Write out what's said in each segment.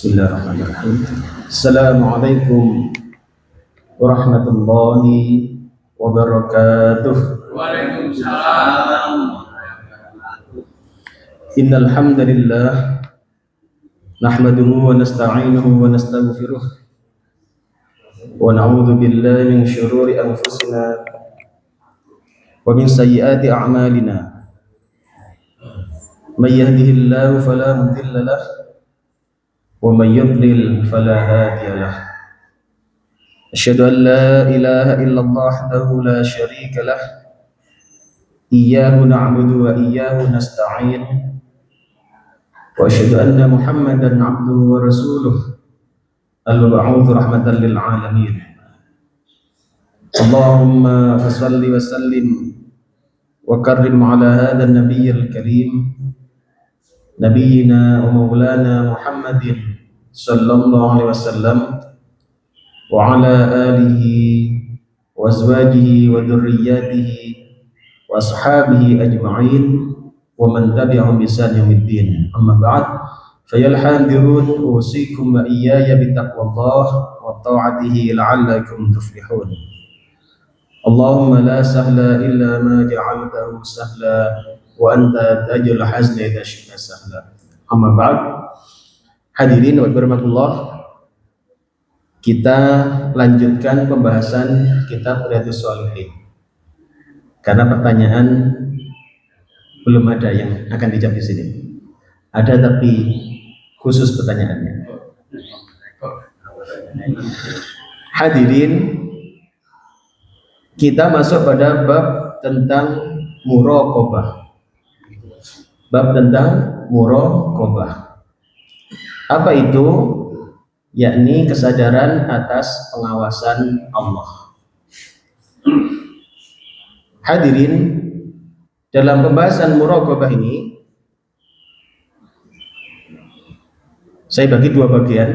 Bismillahirrahmanirrahim. Assalamualaikum warahmatullahi wabarakatuh. Waalaikumsalam. Innal hamdalillah nahmaduhu wa nasta'inuhu wa nastaghfiruh wa na'udzu billahi min syururi anfusina wa min sayyiati a'malina. May yahdihillahu fala mudilla lahu wa may yudlil fala hadiya lahu. Asyhadu an la ilaha illallah wahdahu la syarika lah. Iyyahu na'budu wa iyyahu nasta'in. Wa asyhadu anna Muhammadan 'abduhu wa rasuluh al-mab'uts rahmatan lil 'alamin. Allahumma shalli wa sallim wa karrim 'ala hadzal nabiyyil karim nabiyyina wa maulana Muhammadin sallallahu alaihi wasallam wa ala alihi wa azwajihi wa dhurriyyatihi wa ashabihi ajma'in wa man tabi'ahum bi ihsan yaumiddin. Amma ba'd, fayal hadirun usikum wa iyaya bi taqwallah wa ta'atihi la'allakum tuflihun. Allahumma la sahla illa ma ja'altahu sahla wa anta taj'alul hazna idza syi'ta sahla. Amma ba'd, hadirin wa birahmatullah, kita lanjutkan pembahasan kitab Riyadhus Shalihin. Karena pertanyaan belum ada yang akan dijawab di sini. Ada tapi khusus pertanyaannya. Hadirin, kita masuk pada bab tentang muraqabah. Bab tentang muraqabah. Apa itu? Yakni kesadaran atas pengawasan Allah. Hadirin, dalam pembahasan muraqabah ini saya bagi dua bagian.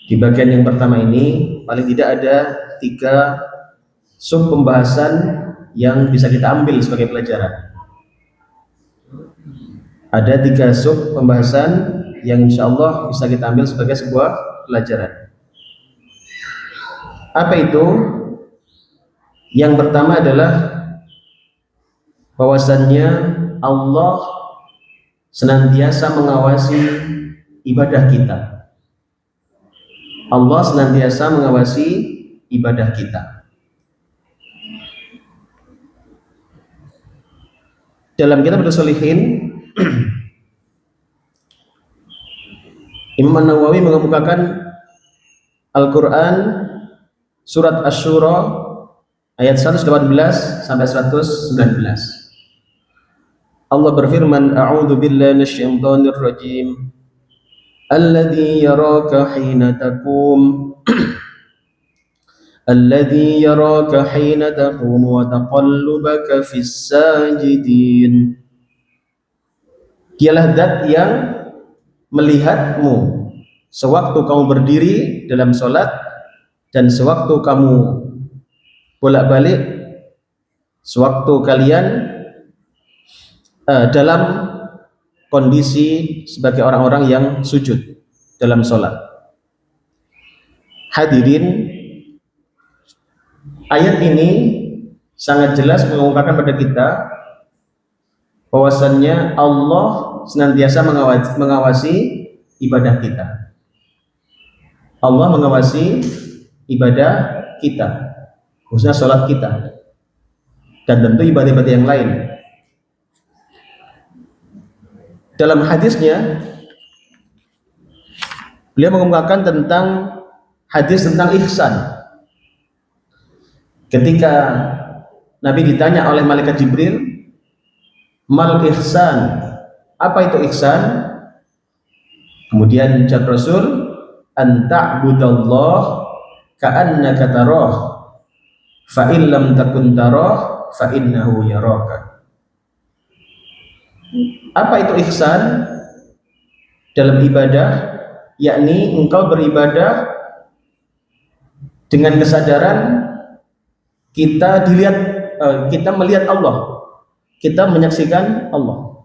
Di bagian yang pertama ini paling tidak ada 3 sub pembahasan yang bisa kita ambil sebagai pelajaran. Ada 3 sub pembahasan yang insya Allah bisa kita ambil sebagai sebuah pelajaran. Apa itu? Yang pertama adalah bahwasannya Allah senantiasa mengawasi ibadah kita. Allah senantiasa mengawasi ibadah kita. Dalam kitab Riyadhus Shalihin, Imam An-Nawawi mengemukakan Al-Quran surat Asy-Syura ayat 118 sampai 119. Allah berfirman, A'udzu billahi minasyaitonir rajim. Alladzi yaraka hina taqum Alladzi yaraka hina taqum wa taqallubaka fis sajidin. Dialah zat yang melihatmu sewaktu kamu berdiri dalam sholat dan sewaktu kamu bolak-balik, sewaktu kalian dalam kondisi sebagai orang-orang yang sujud dalam sholat. Hadirin, ayat ini sangat jelas mengungkapkan pada kita bahwasannya Allah senantiasa mengawasi ibadah kita. Allah mengawasi ibadah kita, khususnya sholat kita, dan tentu ibadah-ibadah yang lain. Dalam hadisnya, beliau mengungkapkan tentang hadis tentang ihsan. Ketika Nabi ditanya oleh malaikat Jibril, mal ihsan, apa itu ihsan? Kemudian jawab Rasul, an ta'budallah ka'annaka tarah, fa in lam takun tarah fa innahu yaraka. Apa itu ihsan dalam ibadah? Yakni engkau beribadah dengan kesadaran kita kita melihat Allah, kita menyaksikan Allah.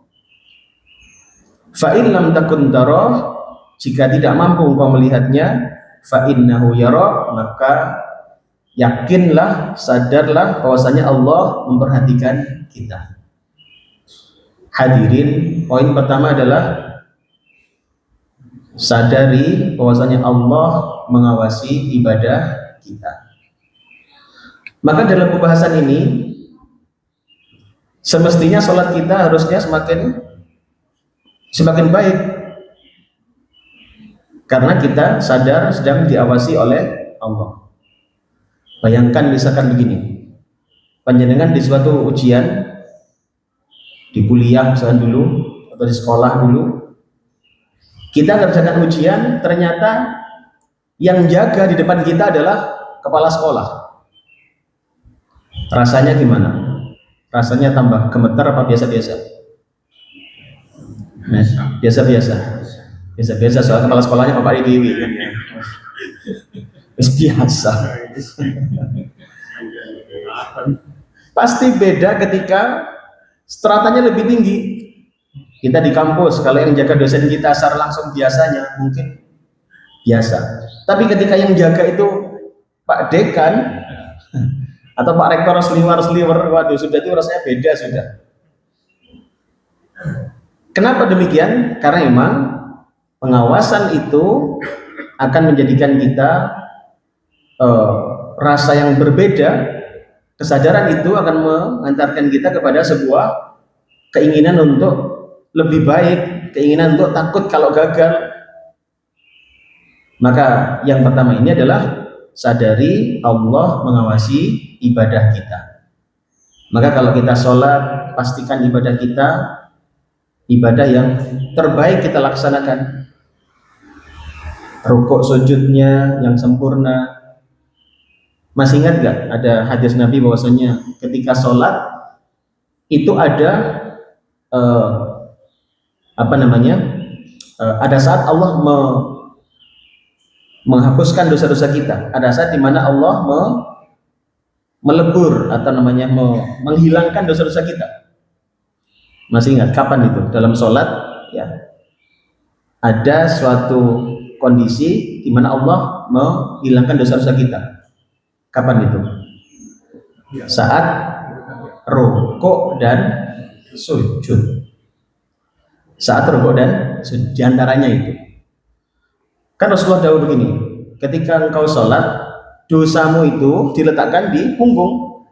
Fa in lam takun tarah jika tidak mampu engkau melihatnya, fa innahu yara, maka yakinlah, sadarlah bahwasanya Allah memperhatikan kita. Hadirin, poin pertama adalah sadari bahwasanya Allah mengawasi ibadah kita. Maka dalam pembahasan ini semestinya sholat kita harusnya semakin baik, karena kita sadar sedang diawasi oleh Allah. Bayangkan misalkan begini, panjenengan di suatu ujian, di kuliah misalkan dulu, atau di sekolah dulu, kita kerjakan ujian, ternyata yang jaga di depan kita adalah kepala sekolah. Rasanya gimana? Rasanya tambah gemeter apa biasa-biasa? Nah, biasa-biasa, soal kepala sekolahnya Bapak Dewi kan ya. Biasa. Pasti beda ketika stratanya lebih tinggi. Kita di kampus, kalau yang jaga dosen kita secara langsung biasanya mungkin biasa. Tapi ketika yang jaga itu Pak Dekan atau Pak Rektor seliwer, waduh sudah itu rasanya beda sudah. Kenapa demikian? Karena memang pengawasan itu akan menjadikan kita rasa yang berbeda. Kesadaran itu akan mengantarkan kita kepada sebuah keinginan untuk lebih baik, keinginan untuk takut kalau gagal. Maka yang pertama ini adalah sadari Allah mengawasi ibadah kita. Maka kalau kita sholat, pastikan ibadah kita ibadah yang terbaik kita laksanakan. Rukuk sujudnya yang sempurna. Masih ingat gak ada hadis Nabi bahwasanya ketika sholat itu ada ada saat Allah menghapuskan dosa-dosa kita. Ada saat di mana Allah melebur atau menghilangkan dosa-dosa kita. Masih ingat kapan itu? Dalam sholat ya. Ada suatu kondisi di mana Allah menghilangkan dosa-dosa kita. Kapan itu? Saat rukuk dan sujud. Saat rukuk dan sujud, diantaranya itu. Kan Rasulullah dahulu begini, ketika engkau sholat, dosamu itu diletakkan di punggung.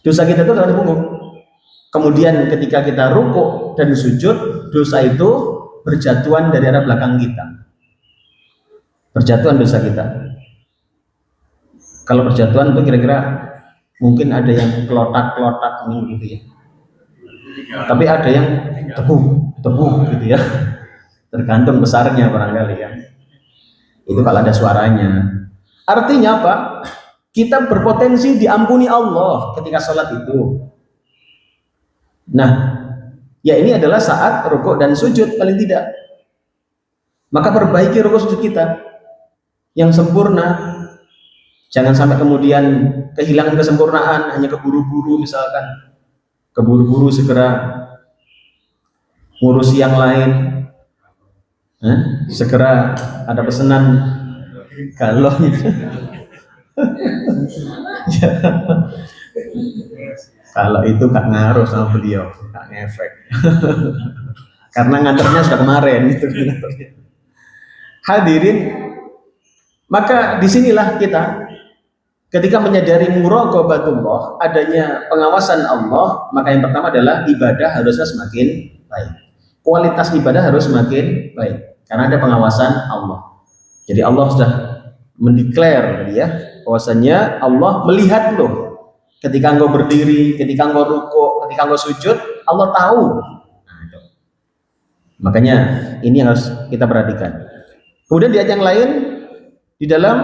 Dosa kita itu terletak di punggung. Kemudian ketika kita rukuk dan sujud, dosa itu berjatuhan dari arah belakang kita. Berjatuhan dosa kita. Kalau berjatuhan itu kira-kira mungkin ada yang kelotak-kelotak gitu ya. Tapi ada yang tepuk gitu ya. Tergantung besarnya barangkali ya. Itu kalau ada suaranya. Artinya apa? Kita berpotensi diampuni Allah ketika sholat itu. Nah, ya ini adalah saat rukuk dan sujud paling tidak. Maka perbaiki rukuk sujud kita yang sempurna. Jangan sampai kemudian kehilangan kesempurnaan, hanya keburu-buru misalkan. Keburu-buru segera ngurus yang lain. Segera ada pesanan galon. Ya. Kalau itu gak ngaruh sama beliau, gak ngefek. Karena nganternya sudah kemarin itu. Hadirin, maka disinilah kita ketika menyadari muraqabatullah, adanya pengawasan Allah, maka yang pertama adalah ibadah harusnya semakin baik. Kualitas ibadah harus semakin baik karena ada pengawasan Allah. Jadi Allah sudah mendeklar tadi ya, bahwasanya Allah melihat loh. Ketika engkau berdiri, ketika engkau rukuk, ketika engkau sujud, Allah tahu. Nah, itu. Makanya ini yang harus kita perhatikan. Kemudian di ayat yang lain di dalam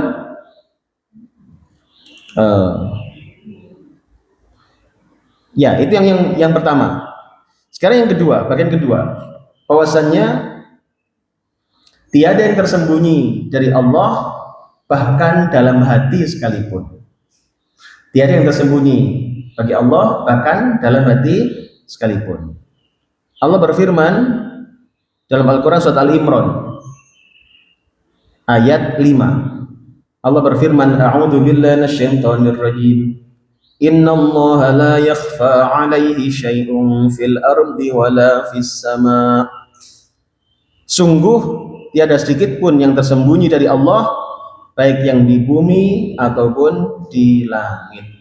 ya itu yang pertama. Sekarang yang kedua, bagian kedua, bahwasannya tiada yang tersembunyi dari Allah bahkan dalam hati sekalipun. Tiada yang tersembunyi bagi Allah bahkan dalam hati sekalipun. Allah berfirman dalam Al-Quran surat Al-Imran, ayat 5. Allah berfirman, A'udzu billahi minasyaitonir rajim. Innallaha la yakhfa 'alaihi syai'un fil ardi wala fis sama'. Sungguh tiada sedikit pun yang tersembunyi dari Allah, baik yang di bumi ataupun di langit.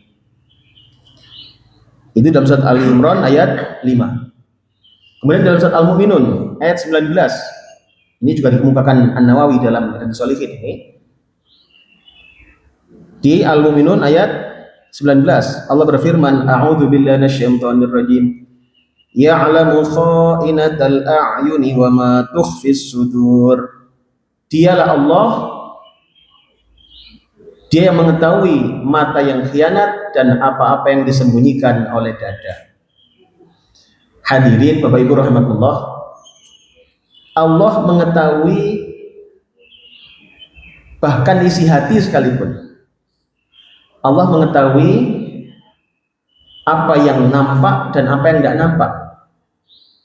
Itu dalam surat Ali Imran ayat 5. Kemudian dalam surat Al-Mu'minun ayat 19. Ini juga dikemukakan An-Nawawi dalam Riyadhus Shalihin ini. Di Al-Mu'minun ayat 19 Allah berfirman, A'udzu billahi minasyaitonir rajim. Ya'lamu kha'inatal a'yuni wa ma tukhfis sudur. Dialah Allah, Dia yang mengetahui mata yang khianat dan apa-apa yang disembunyikan oleh dada. Hadirin Bapak Ibu rahmatullah, Allah mengetahui bahkan isi hati sekalipun. Allah mengetahui apa yang nampak dan apa yang tidak nampak.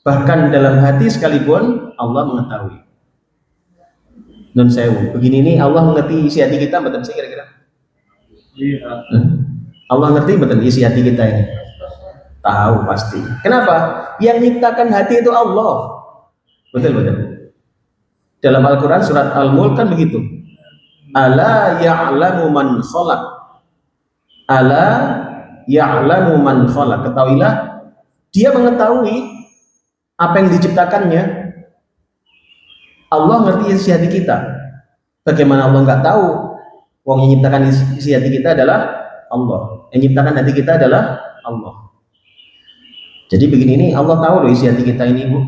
Bahkan dalam hati sekalipun Allah mengetahui. Nun sewu, begini nih Allah mengerti isi hati kita, betul sih kira-kira? Iya. Allah ngerti betul isi hati kita ini. Tahu pasti. Kenapa? Yang menciptakan hati itu Allah. Betul. Dalam Al-Quran surat Al-Mulk kan begitu. Ala ya'lamu man khalaq. Ala ya'lamu man khalaq. Ketahuilah, Dia mengetahui apa yang diciptakannya. Allah ngerti isi hati kita. Bagaimana Allah nggak tahu? Wong yang menciptakan isi hati kita adalah Allah. Yang menciptakan hati kita adalah Allah. Jadi begini nih, Allah tahu loh isi hati kita ini, Bu.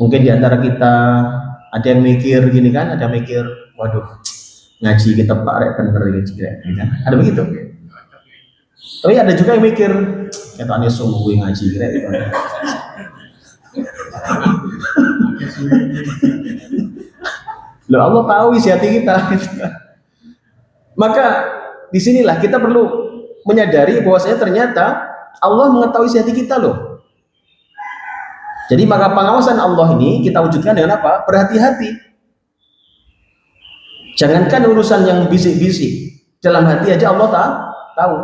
Mungkin di antara kita ada yang mikir gini kan, ada mikir, waduh, ngaji kita Pak Rek bener gitu kan. Ada begitu. Tapi ada juga yang mikir, katanya sungguh ngaji Rek gitu. Loh, Allah tahu isi hati kita. Maka disinilah kita perlu menyadari bahwasanya ternyata Allah mengetahui isi hati kita loh. Jadi maka pengawasan Allah ini kita wujudkan dengan apa? Berhati-hati. Jangankan urusan yang bisik-bisik, dalam hati aja Allah tahu.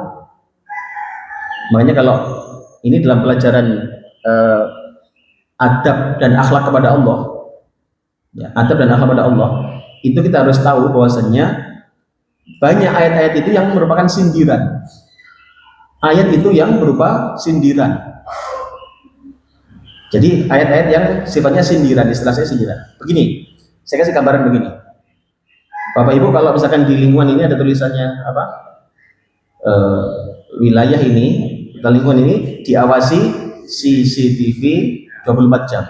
Makanya kalau ini dalam pelajaran adab dan akhlak kepada Allah, ya, adab dan akhlak kepada Allah, itu kita harus tahu bahwasanya banyak ayat-ayat itu yang merupakan sindiran. Ayat itu yang berupa sindiran. Jadi ayat-ayat yang sifatnya sindiran, istilah saya sindiran. Begini, saya kasih gambaran begini. Bapak Ibu kalau misalkan di lingkungan ini ada tulisannya apa? Wilayah ini, lingkungan ini diawasi CCTV 24 jam.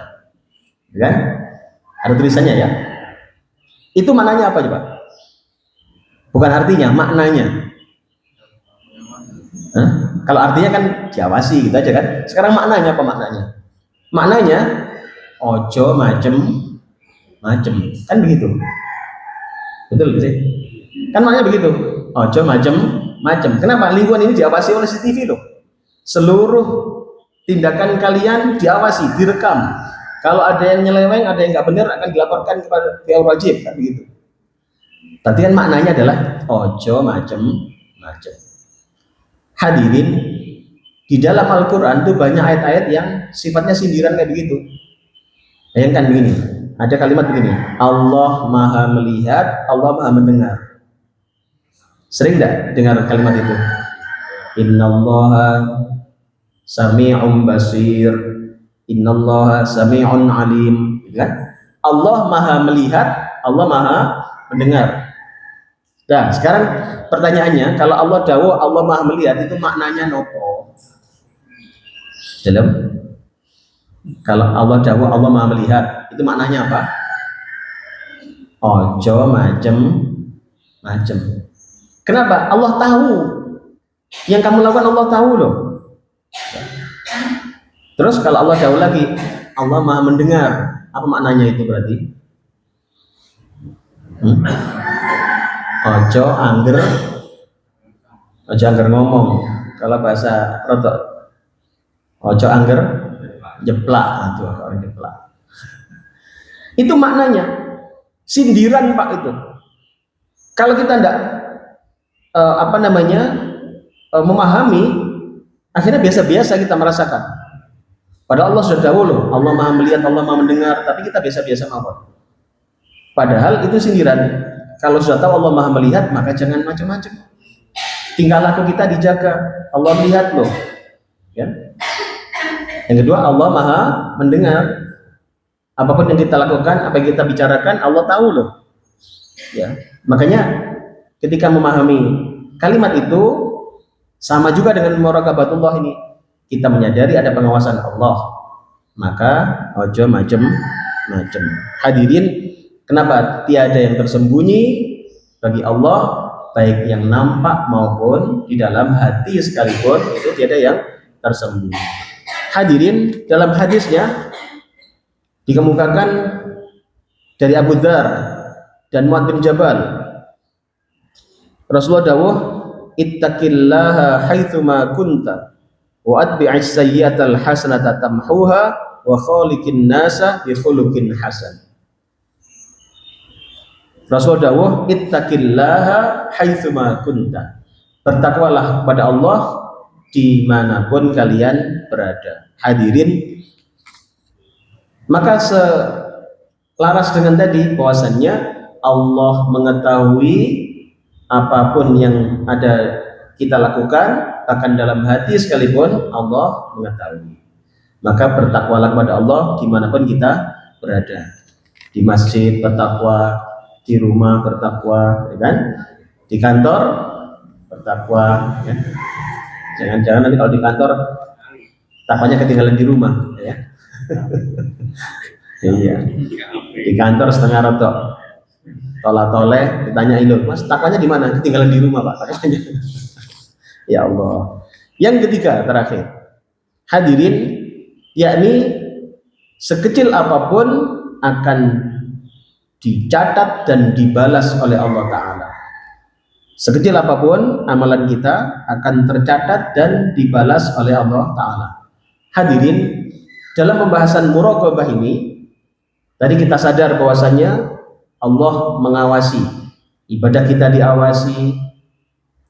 Kan? Ada tulisannya ya. Itu maknanya apa coba? Bukan artinya, maknanya. Kalau artinya kan diawasi gitu aja kan. Sekarang maknanya apa maknanya? Maknanya ojo macem kan begitu. Betul sih? Kan maknanya begitu. Ojo macem. Kenapa? Lingkungan ini diawasi oleh CCTV loh. Seluruh tindakan kalian diawasi, direkam. Kalau ada yang nyeleweng, ada yang nggak benar akan dilaporkan kepada pihak wajib kan begitu. Berarti kan maknanya adalah ojo macem. Hadirin, di dalam Al-Quran itu banyak ayat-ayat yang sifatnya sindiran kayak begitu. Bayangkan begini, ada kalimat begini, Allah maha melihat, Allah maha mendengar. Sering tidak dengar kalimat itu? Innallaha sami'un basir, innallaha sami'un alim, kan? Allah maha melihat, Allah maha mendengar. Nah, sekarang pertanyaannya, kalau Allah dawuh Allah maha melihat, itu maknanya nopo? Dalam kalau Allah dawuh Allah maha melihat, itu maknanya apa? Ojo macem. Kenapa? Allah tahu. Yang kamu lakukan Allah tahu loh. Terus kalau Allah dawuh lagi, Allah maha mendengar, apa maknanya itu berarti? Ojo angger ngomong. Kalau bahasa rotok, ojo angger jeplak, orang jeplak. Itu maknanya sindiran Pak itu. Kalau kita tidak memahami, akhirnya biasa-biasa kita merasakan. Padahal Allah sudah dahulu, Allah Maha melihat, Allah Maha mendengar, tapi kita biasa-biasa mawon. Padahal itu sindiran. Kalau sudah tahu Allah Maha melihat, maka jangan macam-macam. Tingkah laku kita dijaga, Allah melihat loh. Ya. Yang kedua, Allah Maha mendengar. Apapun yang kita lakukan, apa yang kita bicarakan, Allah tahu loh. Ya. Makanya ketika memahami kalimat itu sama juga dengan muraqabatullah ini. Kita menyadari ada pengawasan Allah. Maka ojo macem-macem. Hadirin, kenapa tiada yang tersembunyi bagi Allah, baik yang nampak maupun di dalam hati sekalipun, itu tiada yang tersembunyi. Hadirin, dalam hadisnya dikemukakan dari Abu Dzar dan Muadz bin Jabal, Rasulullah dawuh, ittaqillaha haitsuma kunta wa atbi'is sayyi'atal hasanata tamhuha wa khaliqin nasa bi khuluqin hasan. Rasulullah dawuh, ittaqillaha haitsuma kunta. Bertakwalah kepada Allah dimanapun kalian berada. Hadirin, maka selaras dengan tadi bahwasannya Allah mengetahui apapun yang ada kita lakukan, bahkan dalam hati sekalipun Allah mengetahui. Maka bertakwalah kepada Allah dimanapun kita berada. Di masjid bertakwa, di rumah bertakwa, ya kan? Di kantor bertakwa, ya. Jangan-jangan nanti kalau di kantor takwanya ketinggalan di rumah, ya. Iya. Di kantor setengah rotok, toleh, ditanya ilu, Mas, takwanya di mana? Ketinggalan di rumah, Pak, takwanya. Ya Allah. Yang ketiga, terakhir, hadirin, yakni sekecil apapun akan dicatat dan dibalas oleh Allah Ta'ala. Sekecil apapun amalan kita akan tercatat dan dibalas oleh Allah Ta'ala. Hadirin, dalam pembahasan muraqabah ini, tadi kita sadar bahwasanya Allah mengawasi, ibadah kita diawasi,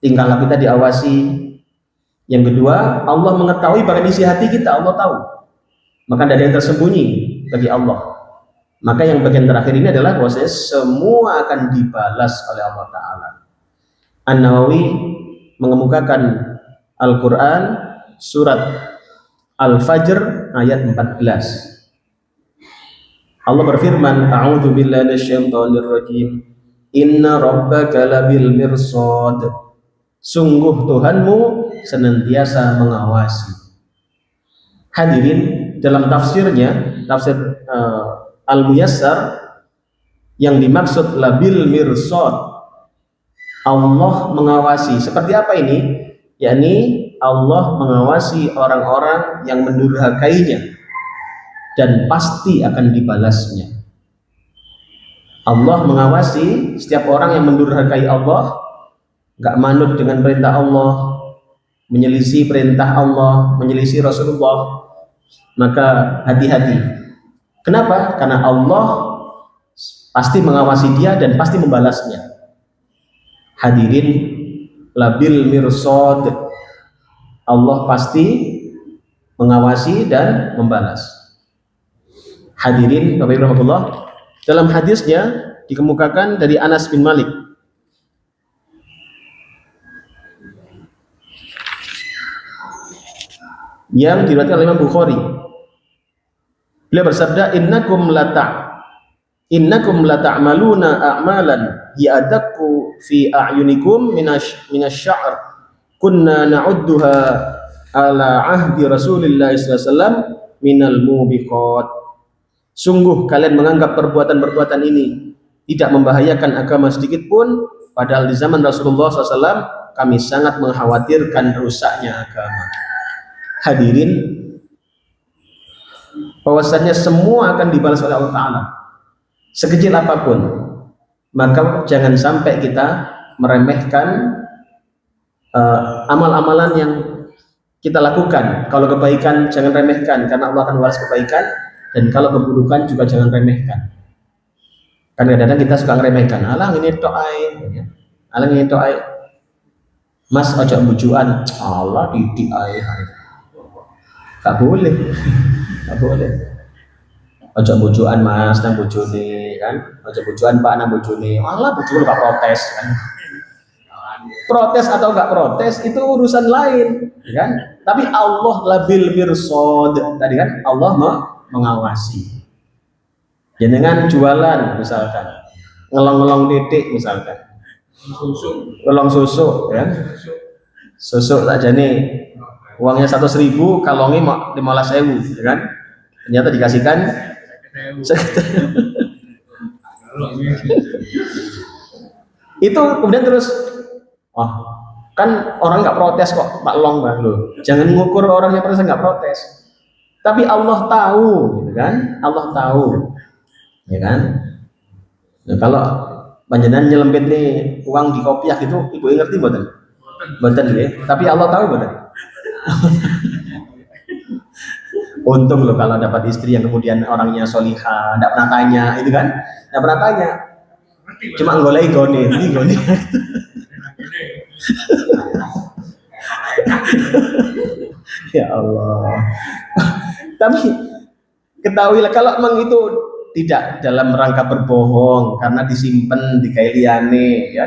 tingkah laku kita diawasi. Yang kedua, Allah mengetahui bahkan isi hati kita, Allah tahu. Maka tidak ada yang tersembunyi bagi Allah. Maka yang bagian terakhir ini adalah bahwasanya semua akan dibalas oleh Allah Ta'ala. An-Nawawi mengemukakan Al-Quran surat Al-Fajr ayat 14. Allah berfirman, A'udzu billahi minasyaitonir rajim. Inna rabbaka labil mirsad. Sungguh Tuhanmu senantiasa mengawasi. Hadirin, dalam tafsirnya, tafsir Al-Muyassar, yang dimaksud labil mirsad, Allah mengawasi. Seperti apa ini? Yakni Allah mengawasi orang-orang yang mendurhakainya dan pasti akan dibalasnya. Allah mengawasi setiap orang yang mendurhakai Allah, gak manut dengan perintah Allah, menyelisih perintah Allah, menyelisih Rasulullah, maka hati-hati. Kenapa? Karena Allah pasti mengawasi dia dan pasti membalasnya. Hadirin, labil mirsad, Allah pasti mengawasi dan membalas. Hadirin Bapak Ibu rahmatullah, dalam hadisnya dikemukakan dari Anas bin Malik, yang diriwayatkan oleh Imam Bukhari. Beliau bersabda, innakum lata'maluna a'malan ya'adaku fi a'yunikum minasy-sya'r kunna na'udduha ala ahdi Rasulillah sallallahu alaihi wasallam minal mubiqat. Sungguh kalian menganggap perbuatan-perbuatan ini tidak membahayakan agama sedikit pun, padahal di zaman Rasulullah SAW kami sangat mengkhawatirkan rusaknya agama. Hadirin, bahwasannya semua akan dibalas oleh Allah Ta'ala, sekecil apapun. Maka jangan sampai kita meremehkan amal-amalan yang kita lakukan. Kalau kebaikan jangan remehkan, karena Allah akan balas kebaikan. Dan kalau keburukan juga jangan remehkan. Kadang-kadang kita suka meremehkan, alah ini tok ae. Alang itu ay, Mas ojo bujuan, Allah didik ay, gak boleh, gak boleh. Ojo bujuan Mas, nang bojone kan, ojo bujuan Pak nang bojone, Allah bojone gak protes kan. Protes atau nggak protes itu urusan lain, kan? Tapi Allah labil mirsad, tadi kan Allah mengawasi. Jenengan jualan misalkan, ngelong-ngelong titik misalkan, ngelong susu, ya, susu tak jane uangnya 100.000, kalongnya 15.000, ya kan? Ternyata dikasihkan itu kemudian terus, oh kan orang nggak protes kok Pak Long bang lo, jangan ngukur orang yang protes nggak protes, tapi Allah tahu, gitu kan? Allah tahu, ya kan? Nah, kalau panjenengan nyelempit nih uang di kopiah gitu, ibu ngerti mboten? Mboten ya, tapi Allah tahu mboten? Untung loh kalau dapat istri yang kemudian orangnya solihah, nggak pernah tanya, itu kan? Nggak pernah tanya, cuma ngolei gone, ini gone. Ya Allah. Tapi ketahuilah kalau memang itu tidak dalam rangka berbohong karena disimpan di kailiane, ya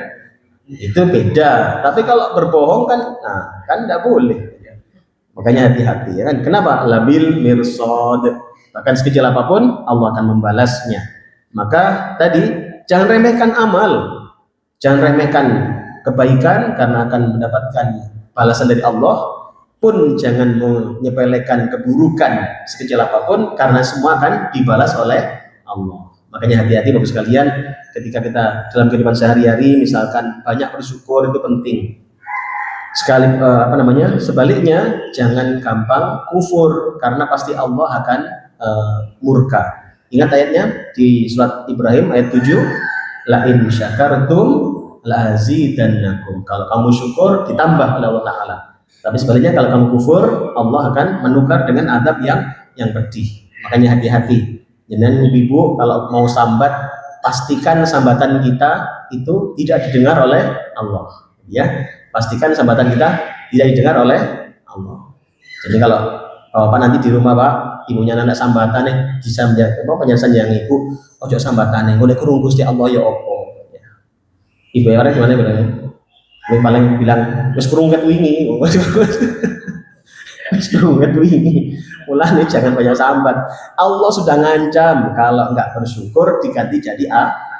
itu beda. Tapi kalau berbohong kan, nah kan tidak boleh. Makanya hati-hati, ya kan? Kenapa? Labil mirsad. Bahkan sekecil apapun Allah akan membalasnya. Maka tadi jangan remehkan amal, jangan remehkan kebaikan karena akan mendapatkan balasan dari Allah. Pun jangan menyepelekan keburukan sekecil apapun karena semua akan dibalas oleh Allah. Makanya hati-hati Bapak sekalian, ketika kita dalam kehidupan sehari-hari misalkan banyak bersyukur itu penting. Sebaliknya jangan gampang kufur karena pasti Allah akan murka. Ingat ayatnya di surat Ibrahim ayat 7, la in syakartum la azidannakum. Kalau kamu syukur ditambah oleh Allah Taala. Tapi sebaliknya kalau kamu kufur, Allah akan menukar dengan adab yang pedih. Makanya hati-hati. Jangan ibu kalau mau sambat, pastikan sambatan kita itu tidak didengar oleh Allah. Ya, pastikan sambatan kita tidak didengar oleh Allah. Jadi kalau Bapak nanti di rumah Pak, ibunya anak sambatan bisa menjadi penjelasan yang ibu, ojo sambatan yang boleh kurung Gusti Allah ya opo. Ya. Ibu yang orang gimana bilangnya? Yang paling bilang wis kurunget wingi, wis kurunget wingi. Mulane jangan banyak sambat. Allah sudah ngancam kalau enggak bersyukur diganti jadi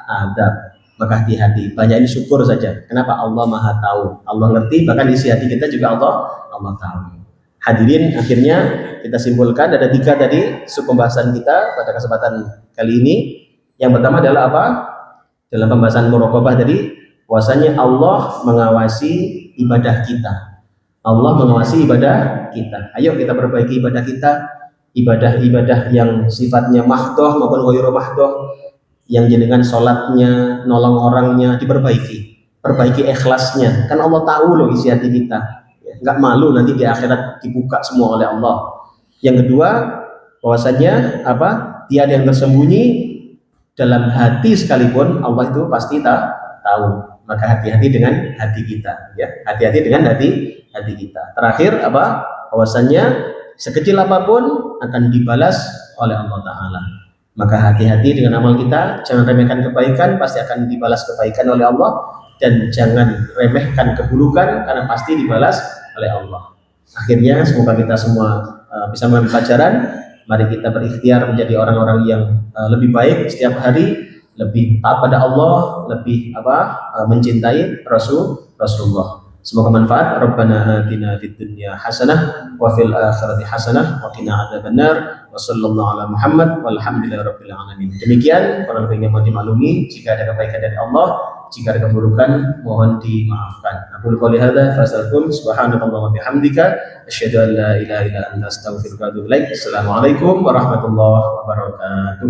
adab. Maka hati-hati, banyak ini syukur saja. Kenapa? Allah Maha tahu, Allah ngerti, bahkan isi hati kita juga Allah tahu. Hadirin, akhirnya kita simpulkan ada 3 tadi pembahasan kita pada kesempatan kali ini. Yang pertama adalah apa? Dalam pembahasan muraqabah tadi, bahwasanya Allah mengawasi ibadah kita. Allah mengawasi ibadah kita. Ayo kita perbaiki ibadah kita, ibadah-ibadah yang sifatnya mahdoh maupun ghairu mahdoh, yang jenengan sholatnya, nolong orangnya diperbaiki, perbaiki ikhlasnya. Kan Allah tahu loh isi hati kita. Ya, nggak malu nanti di akhirat dibuka semua oleh Allah. Yang kedua, bahwasanya apa? Tiada yang tersembunyi dalam hati sekalipun Allah itu pasti tahu. Maka hati-hati dengan hati kita, ya. Hati-hati dengan hati kita. Terakhir apa? Bahwasanya sekecil apapun akan dibalas oleh Allah Taala. Maka hati-hati dengan amal kita, jangan remehkan kebaikan, pasti akan dibalas kebaikan oleh Allah, dan jangan remehkan keburukan karena pasti dibalas oleh Allah. Akhirnya semoga kita semua bisa mengambil pelajaran. Mari kita berikhtiar menjadi orang-orang yang lebih baik setiap hari, lebih taat pada Allah, lebih mencintai Rasulullah. Semoga manfaat. Rabbana atina fid dunya hasanah wa fil akhirati hasanah wa qina adzabannar. Wa sallallahu ala Muhammad walhamdulillahirabbil alamin. Demikian para pendengar mohon dimaklumi jika ada kebaikan dari Allah, jika ada keburukan mohon dimaafkan. Aku qouli hadza fa astaghfiruka subhanakallahumma wa bihamdika asyhadu an la ilaha illa anta astaghfiruka wa atubu ilaik. Assalamualaikum warahmatullahi wabarakatuh.